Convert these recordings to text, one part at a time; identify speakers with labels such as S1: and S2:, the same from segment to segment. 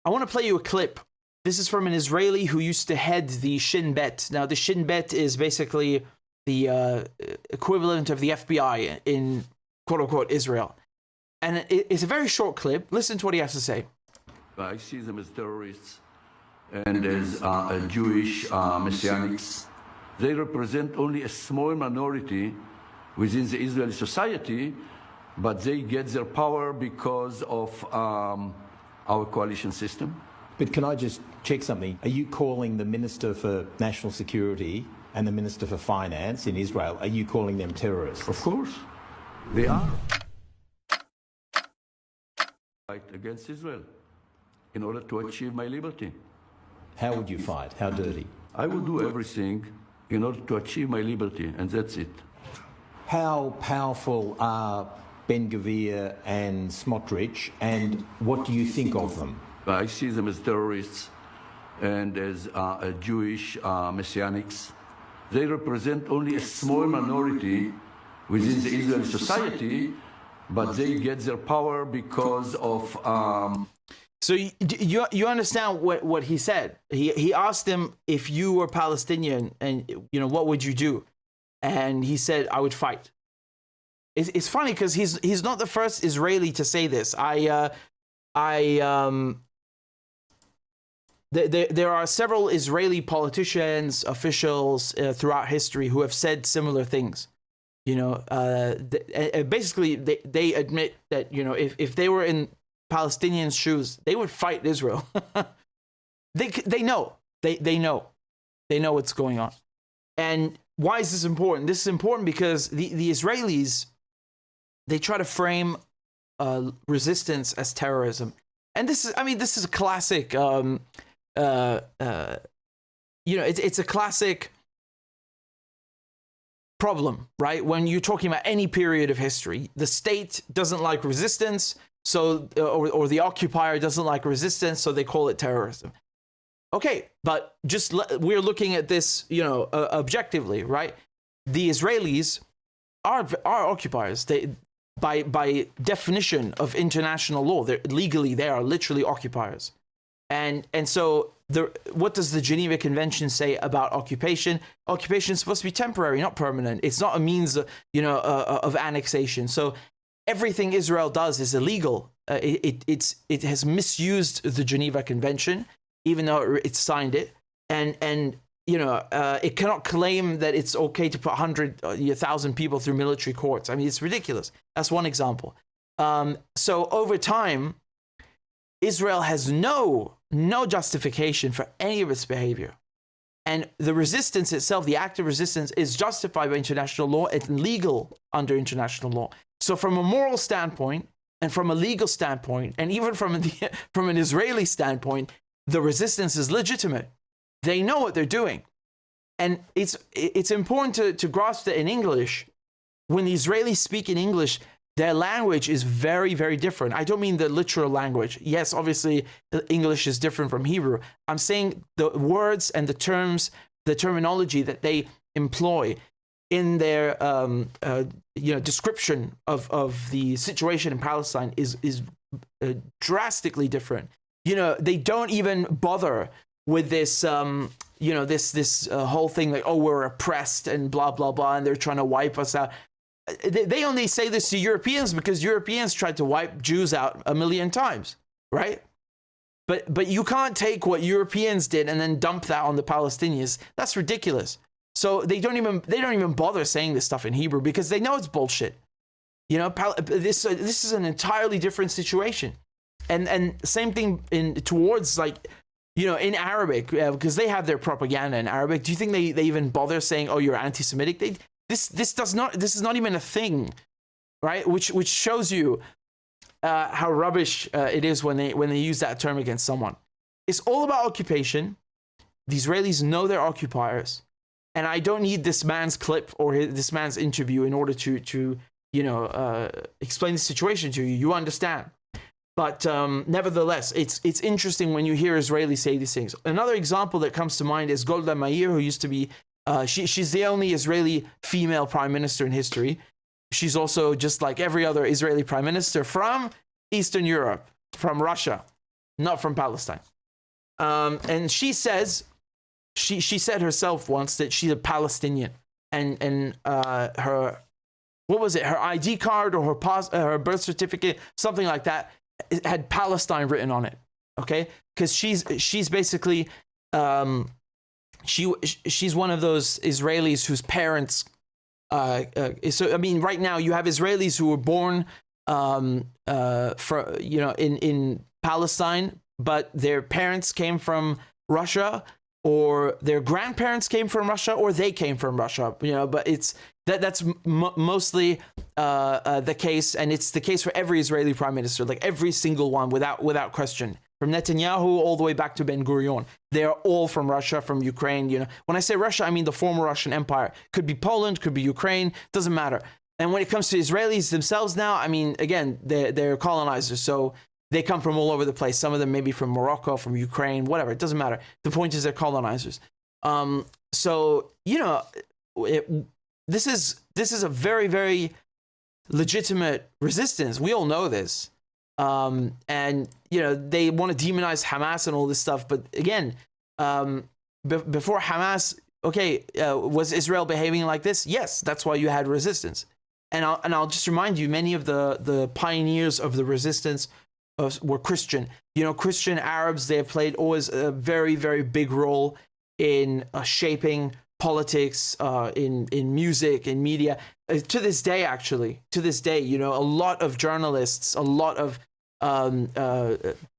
S1: I want to play you a clip. This is from an Israeli who used to head the Shin Bet. Now, the Shin Bet is basically the equivalent of the FBI in quote-unquote Israel. And it's a very short clip. Listen to what he has to say.
S2: I see them as terrorists and as Jewish messianics. They represent only a small minority within the Israeli society, but they get their power because of our coalition system.
S3: But can I just check something? Are you calling the Minister for National Security and the Minister for Finance in Israel, are you calling them terrorists?
S2: Of course, they are. Fight against Israel in order to achieve my liberty.
S3: How would you fight? How dirty?
S2: I will do everything in order to achieve my liberty, and that's it.
S3: How powerful are Ben-Gvir and Smotrich, and what do you think of them?
S2: I see them as terrorists and as Jewish messianics. They represent only a small minority within the Israeli society, but they get their power because of...
S1: So you understand what he said? He asked them, if you were Palestinian, and what would you do? And he said, I would fight. It's funny because he's not the first Israeli to say this. There are several Israeli politicians, officials throughout history who have said similar things. Basically they admit that if they were in Palestinians' shoes, they would fight Israel. They know what's going on. And why is this important? This is important because the Israelis, they try to frame resistance as terrorism, and this is a classic. It's a classic problem, right? When you're talking about any period of history, the state doesn't like resistance, so or the occupier doesn't like resistance, so they call it terrorism. Okay, but we're looking at this, objectively, right? The Israelis are occupiers. They, by definition of international law, they are literally occupiers. And so what does the Geneva Convention say about occupation? Occupation is supposed to be temporary, not permanent. It's not a means, of annexation. So everything Israel does is illegal. It has misused the Geneva Convention, even though it signed it, and it cannot claim that it's okay to put 100,000 people through military courts. I mean, it's ridiculous. That's one example. So over time, Israel has no justification for any of its behavior. And the resistance itself, the act of resistance, is justified by international law. It's legal under international law. So from a moral standpoint, and from a legal standpoint, and even from an Israeli standpoint, the resistance is legitimate. They know what they're doing. And it's important to grasp that in English, when the Israelis speak in English, their language is very, very different. I don't mean the literal language. Yes, obviously, English is different from Hebrew. I'm saying the words and the terms, the terminology that they employ in their description of the situation in Palestine is drastically different. They don't even bother with this, this whole thing like, oh, we're oppressed and blah, blah, blah, and they're trying to wipe us out. They only say this to Europeans because Europeans tried to wipe Jews out 1 million times, right? But you can't take what Europeans did and then dump that on the Palestinians. That's ridiculous. So they don't even bother saying this stuff in Hebrew because they know it's bullshit. This is an entirely different situation. And same thing towards in Arabic, because they have their propaganda in Arabic. Do you think they even bother saying, oh, you're anti-Semitic? This is not even a thing, right? Which shows you how rubbish it is when they use that term against someone. It's all about occupation. The Israelis know they're occupiers, and I don't need this man's clip or this man's interview in order to explain the situation to you. You understand. But nevertheless, it's interesting when you hear Israelis say these things. Another example that comes to mind is Golda Meir, who used to be she's the only Israeli female prime minister in history. She's also, just like every other Israeli prime minister, from Eastern Europe, from Russia. not from Palestine. And she says, she said herself once that she's a Palestinian, and her, what was it, her ID card or her birth certificate, something like that, it had Palestine written on it. Okay, because she's basically she's one of those Israelis whose parents. So I mean, right now you have Israelis who were born in Palestine, but their parents came from Russia, or their grandparents came from Russia, or they came from Russia. But it's that's mostly the case, and it's the case for every Israeli prime minister, like every single one, without question. From Netanyahu all the way back to Ben Gurion, they are all from Russia, from Ukraine. When I say Russia, I mean the former Russian Empire. Could be Poland, could be Ukraine, doesn't matter. And when it comes to Israelis themselves now, I mean, again, they're colonizers, so they come from all over the place. Some of them maybe from Morocco, from Ukraine, whatever. It doesn't matter. The point is they're colonizers. So this is a very, very legitimate resistance. We all know this. And they want to demonize Hamas and all this stuff, but again, before Hamas, was Israel behaving like this? Yes, that's why you had resistance. And I'll just remind you, many of the pioneers of the resistance were Christian. Christian Arabs, they have played always a very, very big role in shaping politics, in music, in media. To this day, actually, a lot of journalists, a lot of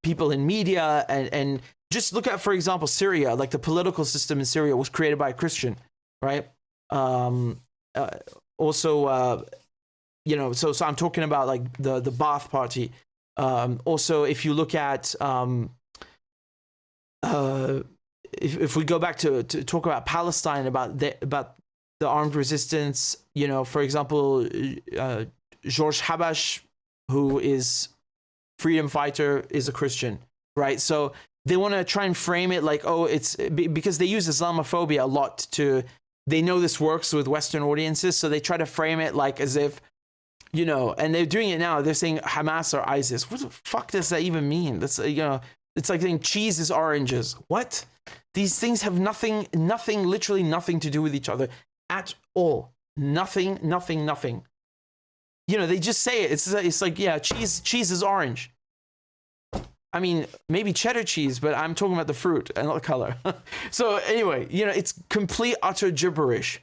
S1: people in media, and just look at, for example, Syria. Like the political system in Syria was created by a Christian, right? So I'm talking about like the Ba'ath Party. Also, if you look at if we go back to talk about Palestine, about the armed resistance, for example, George Habash, who is freedom fighter, is a Christian, right? So they want to try and frame it like, it's because they use Islamophobia a lot they know this works with Western audiences, so they try to frame it like as if, and they're doing it now. They're saying Hamas or ISIS. What the fuck does that even mean? That's, it's like saying cheese is oranges. What? These things have nothing, literally nothing to do with each other at all. Nothing. They just say it. It's like, yeah, cheese is orange. I mean, maybe cheddar cheese, but I'm talking about the fruit and not the color. So anyway, it's complete, utter gibberish.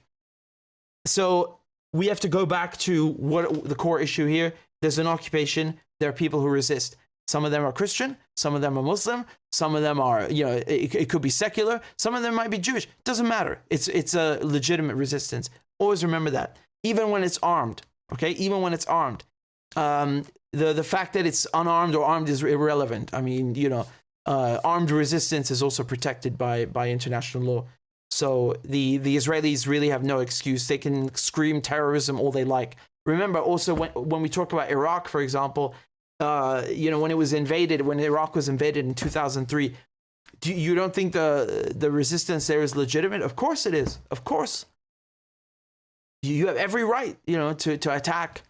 S1: So we have to go back to what the core issue here. There's an occupation. There are people who resist. Some of them are Christian. Some of them are Muslim. Some of them are, it could be secular. Some of them might be Jewish. Doesn't matter. It's a legitimate resistance. Always remember that. Even when it's armed, okay? Even when it's armed. The fact that it's unarmed or armed is irrelevant. I mean, armed resistance is also protected by international law. So the Israelis really have no excuse. They can scream terrorism all they like. Remember also when we talk about Iraq, for example, when Iraq was invaded in 2003, you don't think the resistance there is legitimate? Of course it is. Of course. You have every right, to attack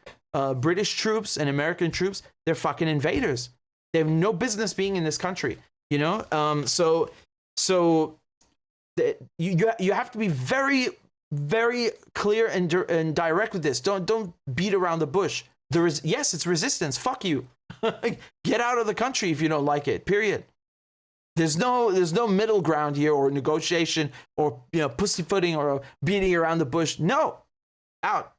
S1: British troops and American troops. They're fucking invaders. They have no business being in this country, So you have to be very, very clear and direct with this. Don't beat around the bush. Yes, it's resistance. Fuck you. Get out of the country if you don't like it. Period. There's no middle ground here, or negotiation, or pussyfooting, or beating around the bush. No, out.